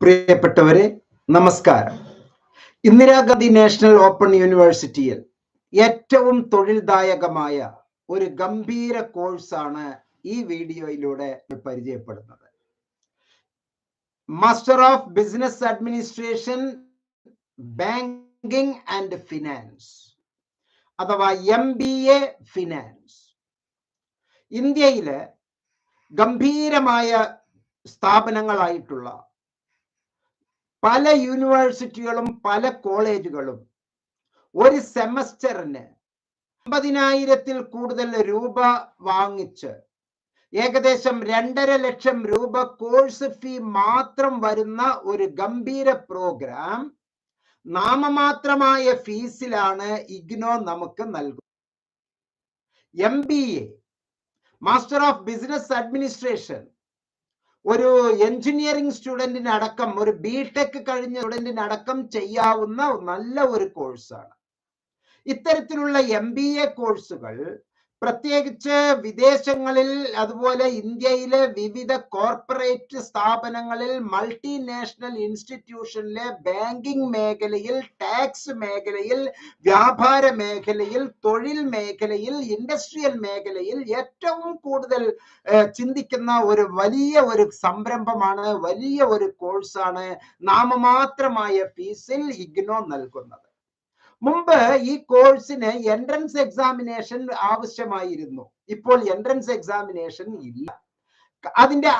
പ്രിയപ്പെട്ടവരെ, നമസ്കാരം. Indira Gandhi national open യൂണിവേഴ്സിറ്റിയിൽ ഏറ്റവും തൊഴിൽദായകമായ ഒരു ഗംഭീര കോഴ്സാണ് ഈ വീഡിയോയിലൂടെ പരിചയപ്പെടുന്നത്. Master of business administration, banking and finance അഥവാ MBA ഫിനാൻസ്. ഇന്ത്യയിലെ ഗംഭീരമായ സ്ഥാപനങ്ങളായിട്ടുള്ള പല യൂണിവേഴ്സിറ്റികളും പല കോളേജുകളും ഒരു സെമസ്റ്ററിന് 50,000-ൽ കൂടുതൽ രൂപ വാങ്ങിച്ച് ഏകദേശം 2.5 ലക്ഷം രൂപ കോഴ്സ് ഫീ മാത്രം വരുന്ന ഒരു ഗംഭീര പ്രോഗ്രാം നാമമാത്രമായ ഫീസിലാണ് ഇഗ്നോ നമുക്ക് നൽകുന്നത്. MBA master of business administration ഒരു എഞ്ചിനീയറിംഗ് സ്റ്റുഡന്റിനടക്കം, ഒരു ബിടെക് കഴിഞ്ഞ സ്റ്റുഡന്റിനടക്കം ചെയ്യാവുന്ന നല്ല ഒരു കോഴ്സാണ്. ഇത്തരത്തിലുള്ള MBA കോഴ്സുകൾ പ്രത്യേകിച്ച് വിദേശങ്ങളിൽ, അതുപോലെ ഇന്ത്യയിലെ വിവിധ കോർപ്പറേറ്റ് സ്ഥാപനങ്ങളിൽ, മൾട്ടിനാഷണൽ ഇൻസ്റ്റിറ്റ്യൂഷനിലെ ബാങ്കിംഗ് മേഖലയിൽ, ടാക്സ് മേഖലയിൽ, വ്യാപാര മേഖലയിൽ, തൊഴിൽ മേഖലയിൽ, ഇൻഡസ്ട്രിയൽ മേഖലയിൽ ഏറ്റവും കൂടുതൽ ചിന്തിക്കുന്ന ഒരു വലിയ ഒരു സംരംഭമാണ്, വലിയ ഒരു കോഴ്സാണ് നാമമാത്രമായ ഫീസിൽ ഇഗ്നോ നൽകുന്നത്. മുമ്പ് ഈ കോഴ്സിന് എൻട്രൻസ് എക്സാമിനേഷൻ ആവശ്യമായിരുന്നു. ഇപ്പോൾ എൻട്രൻസ് എക്സാമിനേഷൻ ഇല്ല. അതിന്റെ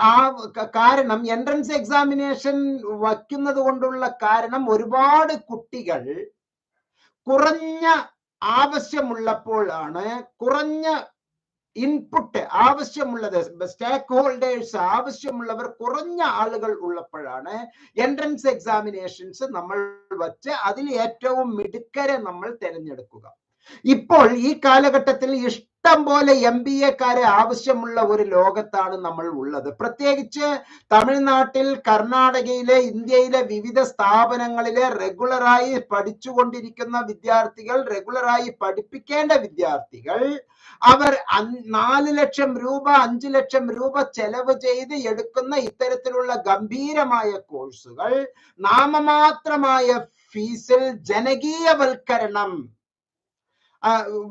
കാരണം, എൻട്രൻസ് എക്സാമിനേഷൻ വയ്ക്കുന്നത് കൊണ്ടുള്ള കാരണം, ഒരുപാട് കുട്ടികൾ കുറഞ്ഞ ആവശ്യമുള്ളപ്പോഴാണ്, കുറഞ്ഞ ഇൻപുട്ട് ആവശ്യമുള്ളത്, സ്റ്റേക്ക് ഹോൾഡേഴ്സ് ആവശ്യമുള്ളവർ കുറഞ്ഞ ആളുകൾ ഉള്ളപ്പോഴാണ് എൻട്രൻസ് എക്സാമിനേഷൻസ് നമ്മൾ വച്ച് അതിൽ ഏറ്റവും മിടുക്കരെ നമ്മൾ തിരഞ്ഞെടുക്കുക. ഇപ്പോൾ ഈ കാലഘട്ടത്തിൽ ഇഷ്ടം പോലെ MBA-ക്കാരെ ആവശ്യമുള്ള ഒരു ലോകത്താണ് നമ്മൾ ഉള്ളത്. പ്രത്യേകിച്ച് തമിഴ്നാട്ടിൽ, കർണാടകയിലെ, ഇന്ത്യയിലെ വിവിധ സ്ഥാപനങ്ങളിലെ റെഗുലറായി പഠിച്ചുകൊണ്ടിരിക്കുന്ന വിദ്യാർത്ഥികൾ, റെഗുലറായി പഠിപ്പിക്കേണ്ട വിദ്യാർത്ഥികൾ, അവർ 4 ലക്ഷം രൂപ 5 ലക്ഷം രൂപ ചെലവ് ചെയ്ത് എടുക്കുന്ന ഇത്തരത്തിലുള്ള ഗംഭീരമായ കോഴ്സുകൾ നാമമാത്രമായ ഫീസിൽ ജനകീയവൽക്കരണം,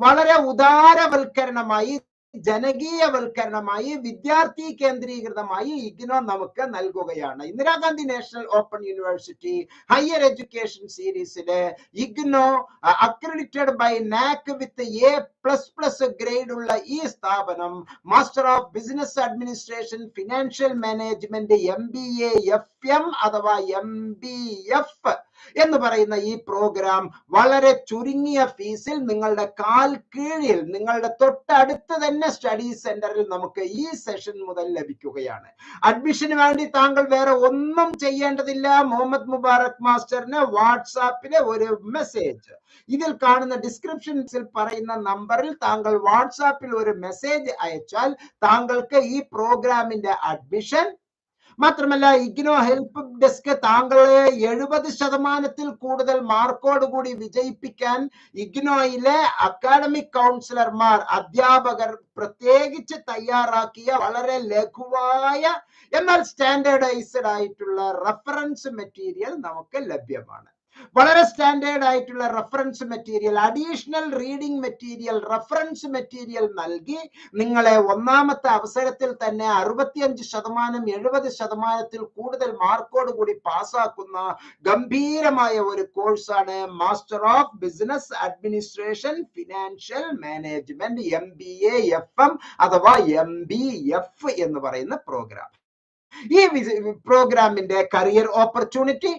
വളരെ ഉദാരവൽക്കരണമായി, ജനകീയവൽക്കരണമായി, വിദ്യാർത്ഥി കേന്ദ്രീകൃതമായി ഇഗ്നോ നമുക്ക് നൽകുകയാണ്. Indira Gandhi national open university higher education സീരീസിലെ IGNOU accredited by NAC with A++ grade ഉള്ള ഈ സ്ഥാപനം master of business administration financial management MBA FM അഥവാ MBF എന്ന് പറയുന്ന ഈ പ്രോഗ്രാം വളരെ ചുരുങ്ങിയ ഫീസിൽ നിങ്ങളുടെ കാൽ കീഴിൽ, നിങ്ങളുടെ തൊട്ടടുത്ത് തന്നെ സ്റ്റഡി സെന്ററിൽ നമുക്ക് ഈ സെഷൻ മുതൽ ലഭിക്കുകയാണ്. അഡ്മിഷന് വേണ്ടി താങ്കൾ വേറെ ഒന്നും ചെയ്യേണ്ടതില്ല. മുഹമ്മദ് മുബാറക് മാസ്റ്ററിന് വാട്സാപ്പിലെ ഒരു മെസ്സേജ്, ഇതിൽ കാണുന്ന ഡിസ്ക്രിപ്ഷൻസിൽ പറയുന്ന നമ്പറിൽ താങ്കൾ വാട്സാപ്പിൽ ഒരു മെസ്സേജ് അയച്ചാൽ താങ്കൾക്ക് ഈ പ്രോഗ്രാമിന്റെ അഡ്മിഷൻ, മാത്രമല്ല ഇഗ്നോ ഹെൽപ്പ് ഡെസ്ക് താങ്കളെ 70%-ൽ കൂടുതൽ മാർക്കോട് കൂടി വിജയിപ്പിക്കാൻ ഇഗ്നോയിലെ അക്കാഡമിക് കൗൺസിലർമാർ, അധ്യാപകർ പ്രത്യേകിച്ച് തയ്യാറാക്കിയ വളരെ ലഘുവായ എന്നാൽ സ്റ്റാൻഡേർഡൈസ്ഡ് ആയിട്ടുള്ള റഫറൻസ് മെറ്റീരിയൽ നമുക്ക് ലഭ്യമാണ്. വളരെ സ്റ്റാൻഡേർഡ് ആയിട്ടുള്ള reference material, additional reading material, reference material നൽകി നിങ്ങളെ ഒന്നാമത്തെ അവസരത്തിൽ തന്നെ 65%, 70%-ൽ കൂടുതൽ മാർക്കോട് കൂടി പാസ്സാക്കുന്ന ഗംഭീരമായ ഒരു കോഴ്സാണ് master of business administration financial management MBA FM അഥവാ MBF എന്ന് പറയുന്ന പ്രോഗ്രാം. ഈ പ്രോഗ്രാമിന്റെ കരിയർ ഓപ്പർച്യൂണിറ്റി,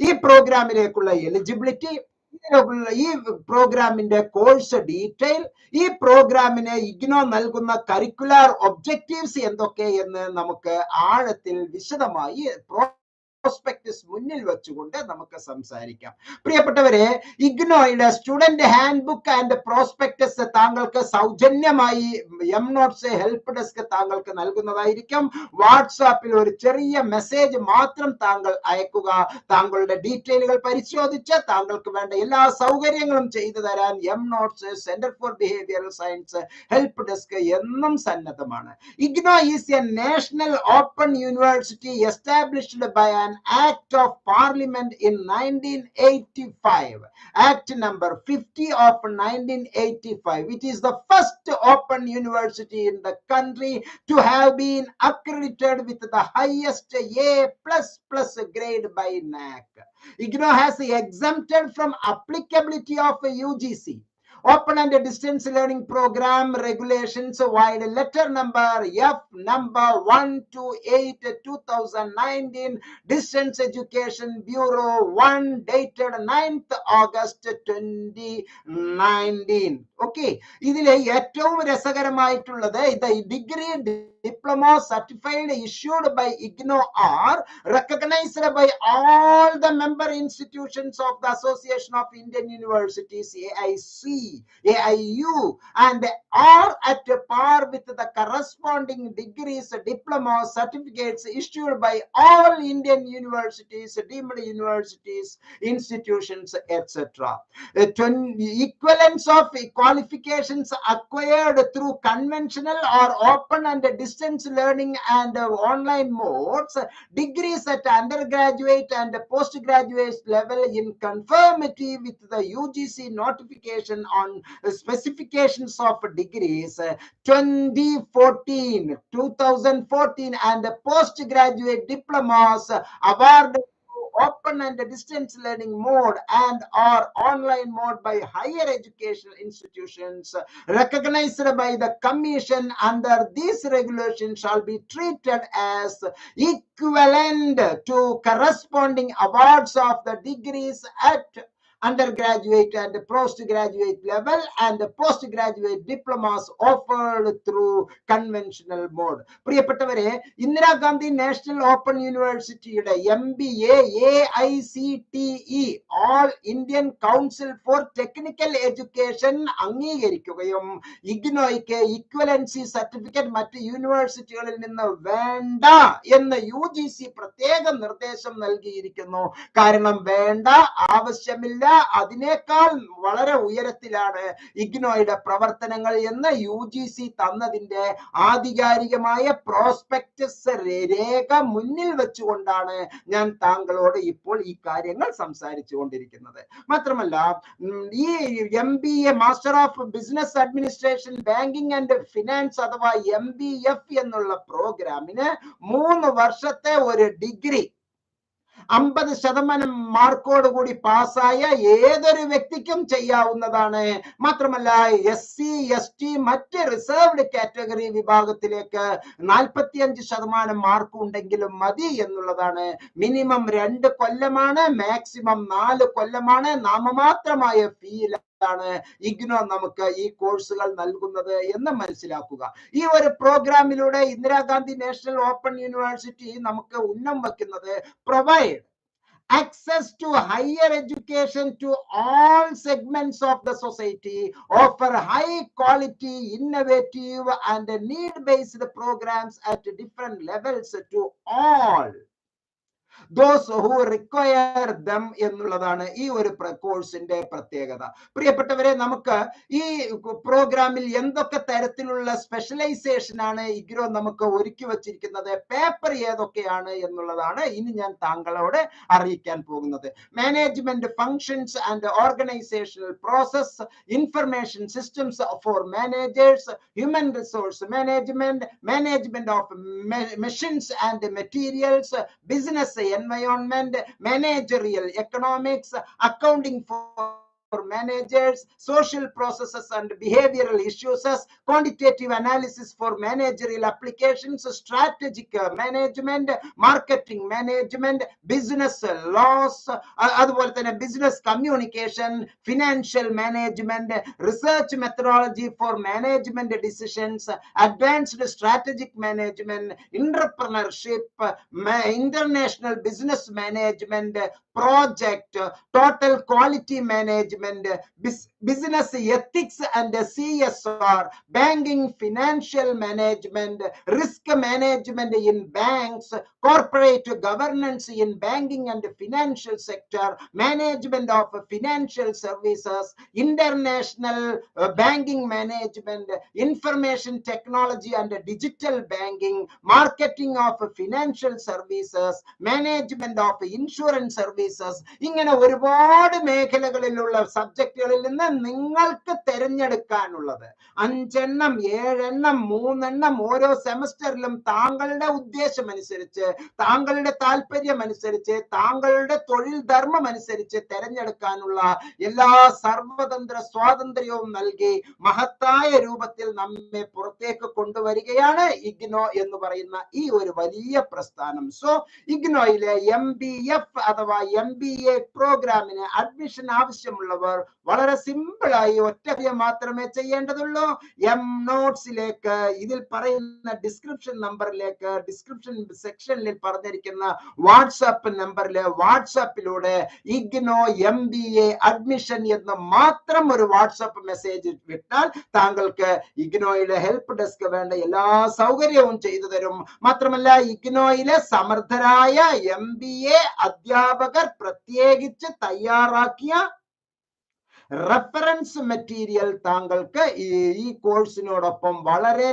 ഈ പ്രോഗ്രാമിലേക്കുള്ള എലിജിബിലിറ്റി, ഈ പ്രോഗ്രാമിന്റെ കോഴ്സ് ഡീറ്റെയിൽ, ഈ പ്രോഗ്രാമിന് ഇഗ്നോ നൽകുന്ന കരിക്കുലർ ഒബ്ജക്റ്റീവ്സ് എന്തൊക്കെ എന്ന് നമുക്ക് ആഴത്തിൽ വിശദമായി പ്രോസ്പെക്ടസ് മുന്നിൽ വെച്ചുകൊണ്ട് നമുക്ക് സംസാരിക്കാം. പ്രിയപ്പെട്ടവരെ, ഇഗ്നോയുടെ student handbook and prospectus താങ്കൾക്ക് സൗജന്യമായി MNotes ഹെൽപ്പ് ഡെസ്ക് താങ്കൾക്ക് നൽകുന്നതായിരിക്കും. വാട്സാപ്പിൽ ഒരു ചെറിയ മെസ്സേജ് മാത്രം താങ്കൾ അയക്കുക. താങ്കളുടെ ഡീറ്റെയിലുകൾ പരിശോധിച്ച് താങ്കൾക്ക് വേണ്ട എല്ലാ സൗകര്യങ്ങളും ചെയ്തു തരാൻ MNotes, centre for behavioural science, help desk എന്നും സന്നദ്ധമാണ്. IGNOU is a national open university established by an an act of parliament in 1985, act number 50 of 1985, which is the first open university in the country to have been accredited with the highest A++ grade by NAC. IGNOU has exempted from applicability of UGC Open and Distance Learning Program Regulations wide letter number F number 128 2019 Distance Education Bureau 1 dated 9th August 2019. Okay, ഇതിലെ ഏറ്റവും രസകരമായിട്ടുള്ളത് ഇത് degree diploma certified issued by IGNOU are recognized by all the member institutions of the Association of Indian Universities AIC, AIU, and are at par with the corresponding degrees, diploma certificates issued by all Indian universities, deemed universities, institutions, etc. Equivalence of qualifications acquired through conventional or open and distance learning and online modes, degrees at undergraduate and postgraduate level in conformity with the UGC notification on specifications of degrees 2014 and postgraduate diplomas awarded open and distance learning mode and or online mode by higher education institutions recognized by the commission under these regulations shall be treated as equivalent to corresponding awards of the degrees at undergraduate and postgraduate level and postgraduate diplomas offered through conventional mode. പ്രിയപ്പെട്ടവരെ, Indira Gandhi national open യൂണിവേഴ്സിറ്റിയുടെ MBA AICTE all Indian council four technical education അംഗീകരിക്കുകയും ഇഗ്നോയ്ക്ക് equivalency certificate മറ്റ് യൂണിവേഴ്സിറ്റികളിൽ നിന്ന് വേണ്ട എന്ന് UGC പ്രത്യേക നിർദ്ദേശം നൽകിയിരിക്കുന്നു. കാരണം വേണ്ട, ആവശ്യമില്ല, അതിനേക്കാൾ വളരെ ഉയരത്തിലാണ് ഇഗ്നോയുടെ പ്രവർത്തനങ്ങൾ എന്ന് UGC തന്നതിന്റെ ആധികാരികമായ പ്രോസ്പെക്ടസ് രേഖ മുന്നിൽ വെച്ചുകൊണ്ടാണ് ഞാൻ താങ്കളോട് ഇപ്പോൾ ഈ കാര്യങ്ങൾ സംസാരിച്ചു കൊണ്ടിരിക്കുന്നത്. മാത്രമല്ല, ഈ MBA master of business administration banking and finance അഥവാ MBF എന്നുള്ള പ്രോഗ്രാമിന് 3 വർഷത്തെ ഒരു ഡിഗ്രി 50% മാർക്കോട് കൂടി പാസ്സായ ഏതൊരു വ്യക്തിക്കും ചെയ്യാവുന്നതാണ്. മാത്രമല്ല, SC ST മറ്റ് റിസർവ്ഡ് കാറ്റഗറി വിഭാഗത്തിലേക്ക് 45% മാർക്ക് ഉണ്ടെങ്കിലും മതി എന്നുള്ളതാണ്. മിനിമം 2 കൊല്ലമാണ്, മാക്സിമം 4 കൊല്ലമാണ്. നാമമാത്രമായ ഫീലാണ് ഇഗ്നോ നമുക്ക് ഈ കോഴ്സുകൾ നൽകുന്നത് എന്ന് മനസ്സിലാക്കുക. ഈ ഒരു പ്രോഗ്രാമിലൂടെ ഇന്ദിരാഗാന്ധി നാഷണൽ ഓപ്പൺ യൂണിവേഴ്സിറ്റി നമുക്ക് ഉന്നം വയ്ക്കുന്നത് provide access to higher education to all segments of the society, offer high quality, innovative and need-based programs at different levels to all those who require them എന്നുള്ളതാണ് ഈ ഒരു കോഴ്സിന്റെ പ്രത്യേകത. പ്രിയപ്പെട്ടവരെ, നമുക്ക് ഈ പ്രോഗ്രാമിൽ എന്തൊക്കെ തരത്തിലുള്ള സ്പെഷ്യലൈസേഷൻ ആണ് ഇഗ്നോ നമുക്ക് ഒരുക്കി വച്ചിരിക്കുന്നത്, പേപ്പർ ഏതൊക്കെയാണ് എന്നുള്ളതാണ് ഇനി ഞാൻ താങ്കളോട് അറിയിക്കാൻ പോകുന്നത്. Management functions and organisational process, information systems four managers, human resource management, management of machines and materials, business environment, managerial economics, accounting for managers, social processes and behavioral issues, quantitative analysis for managerial applications, strategic management, marketing management, business laws, അതുപോലെ തന്നെ business communication, financial management, research methodology for management decisions, advanced strategic management, entrepreneurship, international business management, project, total quality management, management, business ethics and CSR, banking, financial management, risk management in banks, corporate governance in banking and financial sector, management of financial services, international banking management, information technology and digital banking, marketing of financial services, management of insurance services. ഇങ്ങനെ ഒരുപാട് മേഖലകളിലുള്ള സബ്ജക്റ്റുകളിൽ നിന്ന് നിങ്ങൾക്ക് തിരഞ്ഞെടുക്കാനുള്ളത് 5 എണ്ണം 7 എണ്ണം 3 എണ്ണം ഓരോ സെമസ്റ്ററിലും താങ്കളുടെ ഉദ്ദേശമനുസരിച്ച്, താങ്കളുടെ താല്പര്യമനുസരിച്ച്, താങ്കളുടെ തൊഴിൽ ധർമ്മം അനുസരിച്ച് തിരഞ്ഞെടുക്കാനുള്ള എല്ലാ സർവതന്ത്ര സ്വാതന്ത്ര്യവും നൽകി മഹത്തായ രൂപത്തിൽ നമ്മെ പുറത്തേക്ക് കൊണ്ടുവരികയാണ് ഇഗ്നോ എന്ന് പറയുന്ന ഈ ഒരു വലിയ പ്രസ്ഥാനം. സോ ഇഗ്നോയിലെ MBF അഥവാ MBA പ്രോഗ്രാമിന് അഡ്മിഷൻ ആവശ്യമുള്ളവർ വളരെ സിമ്പിളായി ഒറ്റ കാര്യം മാത്രമേ ചെയ്യേണ്ടതുള്ളൂ. നോട്ട്സിലേക്ക്, ഇതിൽ പറയുന്ന ഡിസ്ക്രിപ്ഷൻ നമ്പറിലേക്ക്, ഡിസ്ക്രിപ്ഷൻ സെക്ഷനിൽ പറഞ്ഞിരിക്കുന്ന വാട്സാപ്പ് നമ്പറിൽ വാട്സാപ്പിലൂടെ ഇഗ്നോ MBA അഡ്മിഷൻ എന്ന് മാത്രം ഒരു വാട്സാപ്പ് മെസ്സേജ് വിട്ടാൽ താങ്കൾക്ക് ഇഗ്നോയിലെ ഹെൽപ്പ് ഡെസ്ക് വേണ്ട എല്ലാ സൗകര്യവും ചെയ്തു തരും. മാത്രമല്ല ഇഗ്നോയിലെ സമർത്ഥരായ MBA അധ്യാപകർ പ്രത്യേകിച്ച് തയ്യാറാക്കിയ റെഫറൻസ് മെറ്റീരിയൽ താങ്കൾക്ക് ഈ കോഴ്സിനോടൊപ്പം വളരെ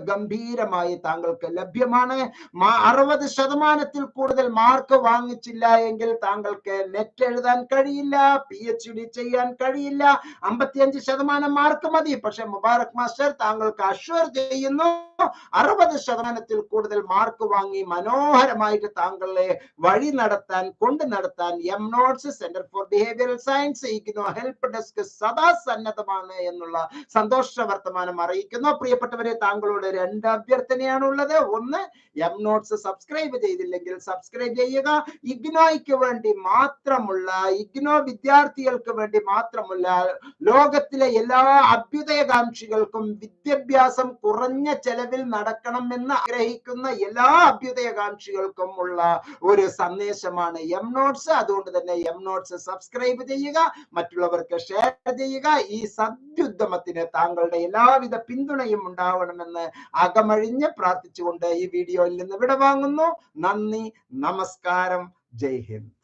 ഗംഭീരമായി താങ്കൾക്ക് ലഭ്യമാണ്. 60% കൂടുതൽ മാർക്ക് വാങ്ങിച്ചില്ല എങ്കിൽ താങ്കൾക്ക് നെറ്റ് എഴുതാൻ കഴിയില്ല, PhD ചെയ്യാൻ കഴിയില്ല. 55% മാർക്ക് മതി. പക്ഷെ മുബാറക് മാസ്റ്റർ താങ്കൾക്ക് അഷ്വർ ചെയ്യുന്നു 60% കൂടുതൽ മാർക്ക് വാങ്ങി മനോഹരമായിട്ട് താങ്കളെ വഴി നടത്താൻ, കൊണ്ടു നടത്താൻ notes centre for behavioural science IGNOU help desk സദാ സന്നദ്ധമാണ് എന്നുള്ള സന്തോഷ വർത്തമാനം അറിയിക്കുന്നു. പ്രിയപ്പെട്ടവരെ, താങ്കളോട് 2 അഭ്യർത്ഥനയാണ് ഉള്ളത്. ഒന്ന്, നോട്ട്സ് സബ്സ്ക്രൈബ് ചെയ്തില്ലെങ്കിൽ സബ്സ്ക്രൈബ് ചെയ്യുക. ഇഗ്നോയ്ക്ക് വേണ്ടി മാത്രമുള്ള, ഇഗ്നോ വിദ്യാർത്ഥികൾക്ക് വേണ്ടി മാത്രമുള്ള, ലോകത്തിലെ എല്ലാ അഭ്യുദയകാംക്ഷികൾക്കും വിദ്യാഭ്യാസം കുറഞ്ഞ ചെലവിൽ നടക്കണമെന്ന് ആഗ്രഹിക്കുന്ന എല്ലാ അഭ്യുദയകാംക്ഷികൾക്കും ഉള്ള ഒരു സന്ദേശമാണ് നോട്ട്സ്. അതുകൊണ്ട് തന്നെ നോട്ട്സ് സബ്സ്ക്രൈബ് ചെയ്യുക, മറ്റുള്ളവർക്ക് ഷെയർ ചെയ്യുക. ഈ സദ്യുദ്ധമത്തിന് താങ്കളുടെ എല്ലാവിധ പിന്തുണയും ഉണ്ടാവണമെന്ന് അകമഴിഞ്ഞ് പ്രാർത്ഥിച്ചുകൊണ്ട് ഈ വീഡിയോയിൽ നിന്ന് വിടവാങ്ങുന്നു. നന്ദി, നമസ്കാരം, ജയ് ഹിന്ദ്.